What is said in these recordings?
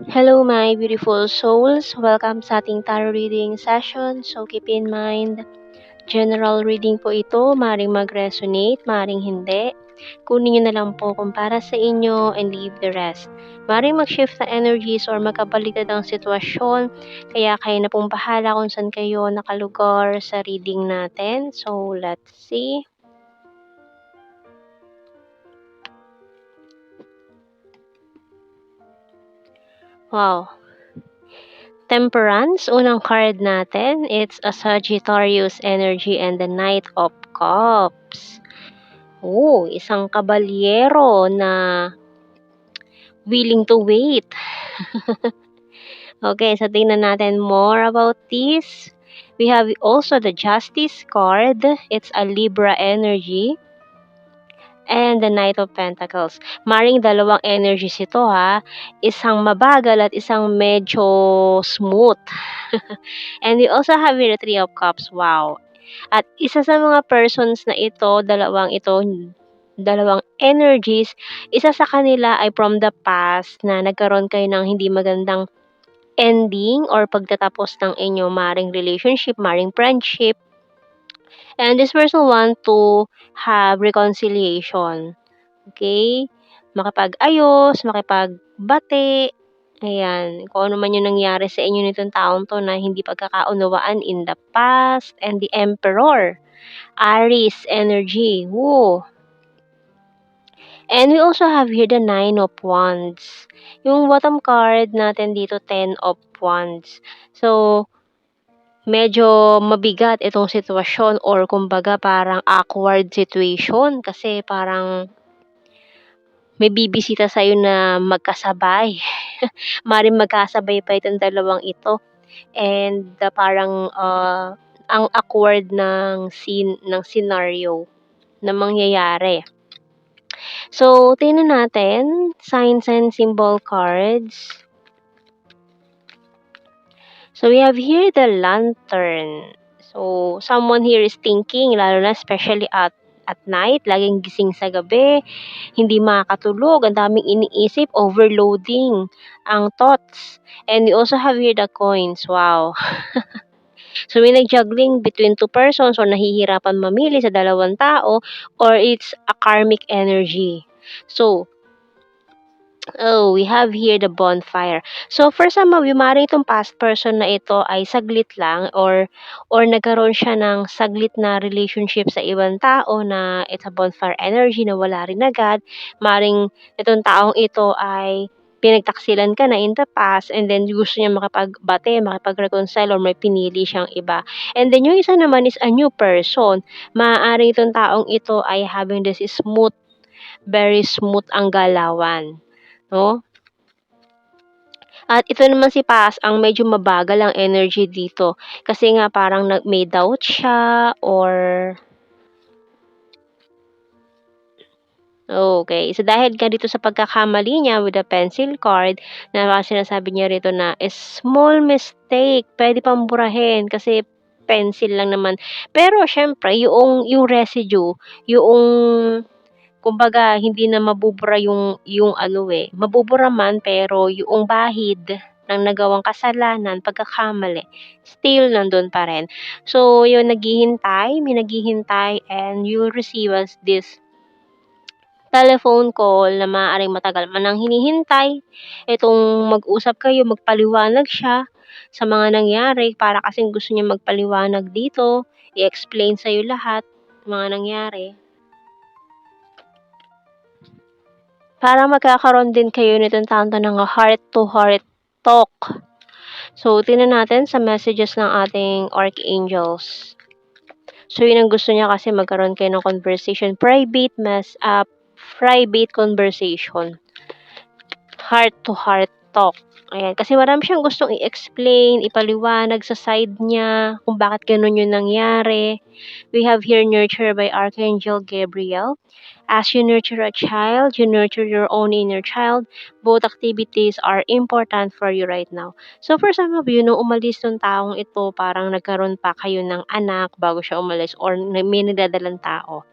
Hello, my beautiful souls. Welcome sa ating tarot reading session. So, keep in mind, general reading po ito. Maring mag-resonate, maring hindi. Kunin nyo na lang po kung para sa inyo and leave the rest. Maring mag-shift na energies or magkabaliktad ang sitwasyon. Kaya kayo na pong bahala kung saan kayo nakalugar sa reading natin. So, let's see. Wow. Temperance, unang card natin, it's a Sagittarius energy and the Knight of Cups. Oh, isang kabalyero na willing to wait. Okay, so tingnan natin more about this. We have also the Justice card. It's a Libra energy. And the Knight of Pentacles. Maring dalawang energies ito ha. Isang mabagal at isang medyo smooth. And we also have here the Three of Cups. Wow. At isa sa mga persons na ito, dalawang energies, isa sa kanila ay from the past na nagkaroon kayo ng hindi magandang ending or pagtatapos ng inyong maring relationship, maring friendship. And this person want to have reconciliation. Okay? Makipag-ayos, makipagbati, ayan, kung ano man yung nangyari sa inyo nitong taong to na hindi pagkakaunawaan in the past. And the Emperor, Aries energy, woo! And we also have here the Nine of Wands. Yung bottom card natin dito, Ten of Wands. So, medyo mabigat itong sitwasyon or kumbaga parang awkward situation kasi parang may bibisita sa'yo na magkasabay. Maaaring magkasabay pa itong dalawang ito and parang, ang awkward ng scenario na mangyayari. So, tingnan natin, signs and symbol cards. So, we have here the Lantern. So, someone here is thinking, lalo na especially at night, laging gising sa gabi, hindi makakatulog, ang daming iniisip, overloading ang thoughts. And we also have here the coins. Wow. So, may nag-juggling between two persons or nahihirapan mamili sa dalawang tao or it's a karmic energy. So, we have here the bonfire. So, for some of you, maaaring itong past person na ito ay saglit lang or nagkaroon siya ng saglit na relationship sa ibang tao na it's a bonfire energy na wala rin agad. Maaaring itong taong ito ay pinagtaksilan ka na in the past and then gusto niya makipagbati, makipag-reconcile or may pinili siyang iba. And then yung isa naman is a new person. Maaaring itong taong ito ay having this smooth, very smooth ang galawan. No? At ito naman si Paz, ang medyo mabagal ang energy dito. Kasi nga parang may doubt siya or okay. So, dahil nga dito sa pagkakamali niya with the pencil card, na sinasabi niya rito na small mistake, pwede pang burahin kasi pencil lang naman. Pero syempre, yung residue, yung kumbaga hindi na mabubura yung ano mabubura man pero yung bahid ng nagawang kasalanan, pagkakamali, still nandun pa rin. So, yun may naghihintay and you'll receive as this telephone call na maaaring matagal man ang hinihintay. Itong mag-usap kayo, magpaliwanag siya sa mga nangyari para kasing gusto niya magpaliwanag dito, i-explain sa'yo lahat mga nangyari. Parang magkakaroon din kayo nitong tawag ng heart-to-heart talk. So, tingnan natin sa messages ng ating archangels. So, yun ang gusto niya kasi magkaroon kayo ng conversation. Private conversation. Heart-to-heart talk. Ayan. Kasi marami siyang gustong i-explain, ipaliwanag sa side niya kung bakit ganun yung nangyari. We have here nurture by Archangel Gabriel. As you nurture a child, you nurture your own inner child. Both activities are important for you right now. So for some of you, nung umalis tong taong ito, parang nagkaroon pa kayo ng anak bago siya umalis or may nagdadalang tao.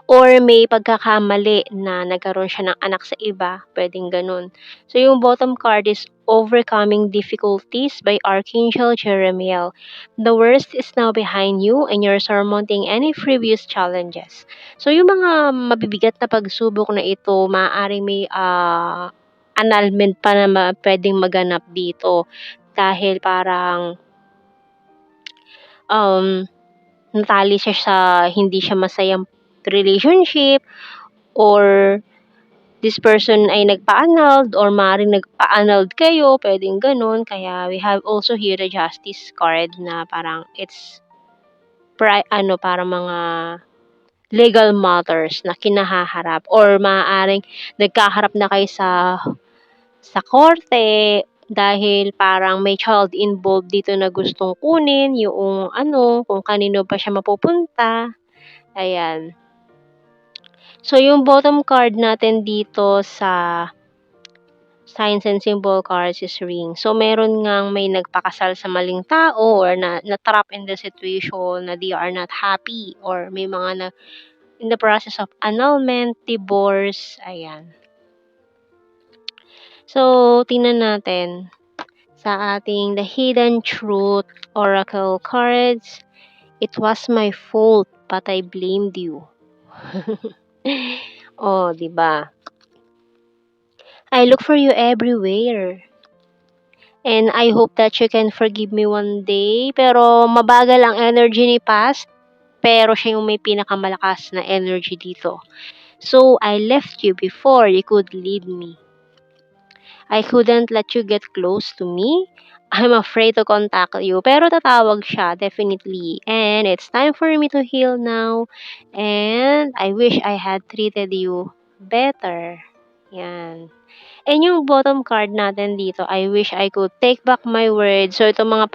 or may pagkakamali na nagkaroon siya ng anak sa iba, puwedeng gano'n. So, yung bottom card is Overcoming Difficulties by Archangel Jeremiel. The worst is now behind you and you're surmounting any previous challenges. So, yung mga mabibigat na pagsubok na ito, maaaring may, annulment pa na puwedeng maganap dito dahil parang, um, natali siya sa hindi siya masayang relationship or this person ay nagpa-annulled or maaaring nagpa-annulled kayo, puwedeng gano'n. Kaya we have also here the Justice card na parang it's parang mga legal matters na kinahaharap or maaaring nagkaharap na kayo sa korte dahil parang may child involved dito na gustong kunin yung kung kanino pa siya mapupunta, ayan. So, yung bottom card natin dito sa signs and symbol cards is ring. So, meron ngang may nagpakasal sa maling tao or na-trap in the situation na they are not happy or may mga in the process of annulment, divorce, ayan. So, tingnan natin sa ating The Hidden Truth Oracle cards. It was my fault, but I blamed you. Oh, 'di ba? I look for you everywhere. And I hope that you can forgive me one day. Pero mabagal ang energy ni past, pero siya yung may pinakamalakas na energy dito. So, I left you before you could leave me. I couldn't let you get close to me. I'm afraid to contact you. Pero tatawag siya, definitely. And it's time for me to heal now. And I wish I had treated you better. Yan. And yung bottom card natin dito, I wish I could take back my words. So, itong mga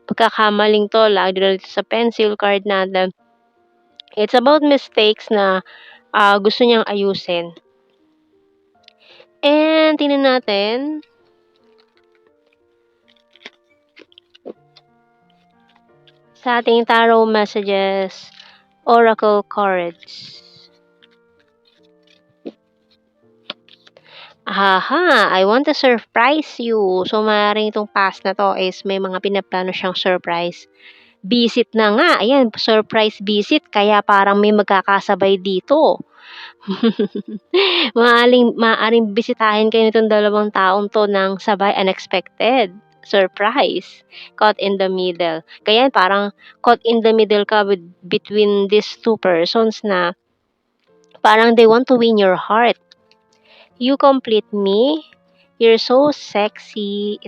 pagkakamaling to, lagi dito sa pencil card natin, it's about mistakes na gusto niyang ayusin. And, tingnan natin. Sa ating tarot messages, oracle cards. Aha, I want to surprise you. So, maaaring itong past na to is may mga pinaplano siyang surprise. Visit na nga, ayan, surprise visit, kaya parang may magkakasabay dito. Maaaring bisitahin kayo nitong dalawang taong to ng sabay, unexpected, surprise, caught in the middle. Kaya parang caught in the middle ka between these two persons na parang they want to win your heart. You complete me. You're so sexy.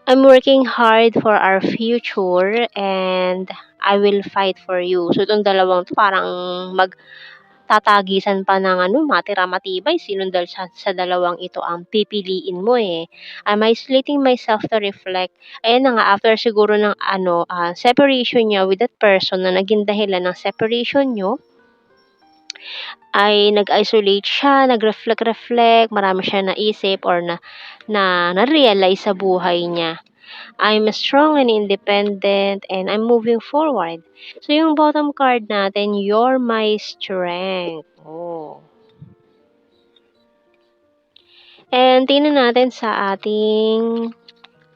I'm working hard for our future and I will fight for you. So, itong dalawang to parang magtatagisan pa ng matibay. Sinong sa dalawang ito ang pipiliin mo eh. I'm isolating myself to reflect. Ayan na nga, after siguro ng separation niya with that person na naging dahilan ng separation nyo, ay nag-isolate siya, nag-reflect, marami siya naisip or na-realize sa buhay niya. I'm strong and independent and I'm moving forward. So, yung bottom card natin, you're my strength. Oh. And tingnan natin sa ating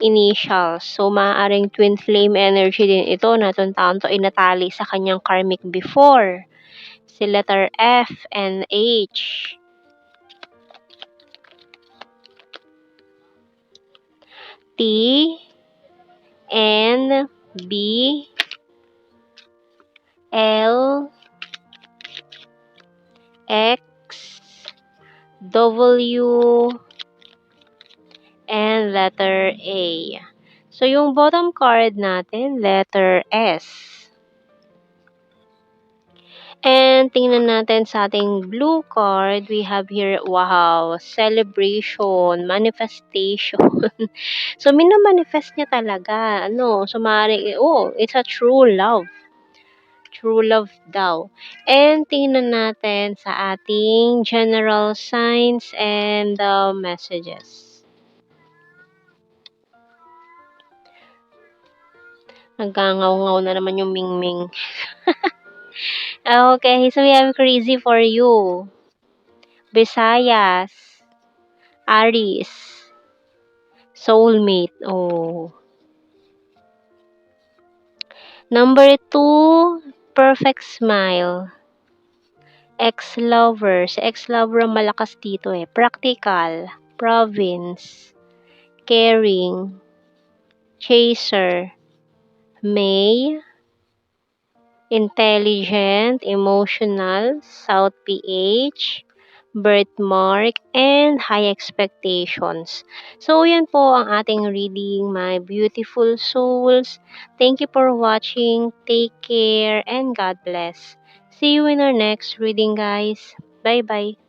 initials. So, maaaring twin flame energy din ito na itong taon to inatali sa kanyang karmic before. Si letter F and H. T, N, B, L, X, W, and letter A. So, yung bottom card natin, letter S. And tingnan natin sa ating blue card, we have here, wow, celebration, manifestation. So, minamanifest niya talaga, so it's a true love. True love daw. And tingnan natin sa ating general signs and messages. Nagkangaw-ngaw na naman yung Mingming. Okay, so we have crazy for you. Visayas. Aries. Soulmate. Oh. Number 2, perfect smile. Ex-lover. Si ex-lover ang malakas dito eh. Practical. Province. Caring. Chaser. May. Intelligent. Emotional. South PH. Birthmark, and high expectations. So, yan po ang ating reading, my beautiful souls. Thank you for watching. Take care, and God bless. See you in our next reading, guys. Bye-bye.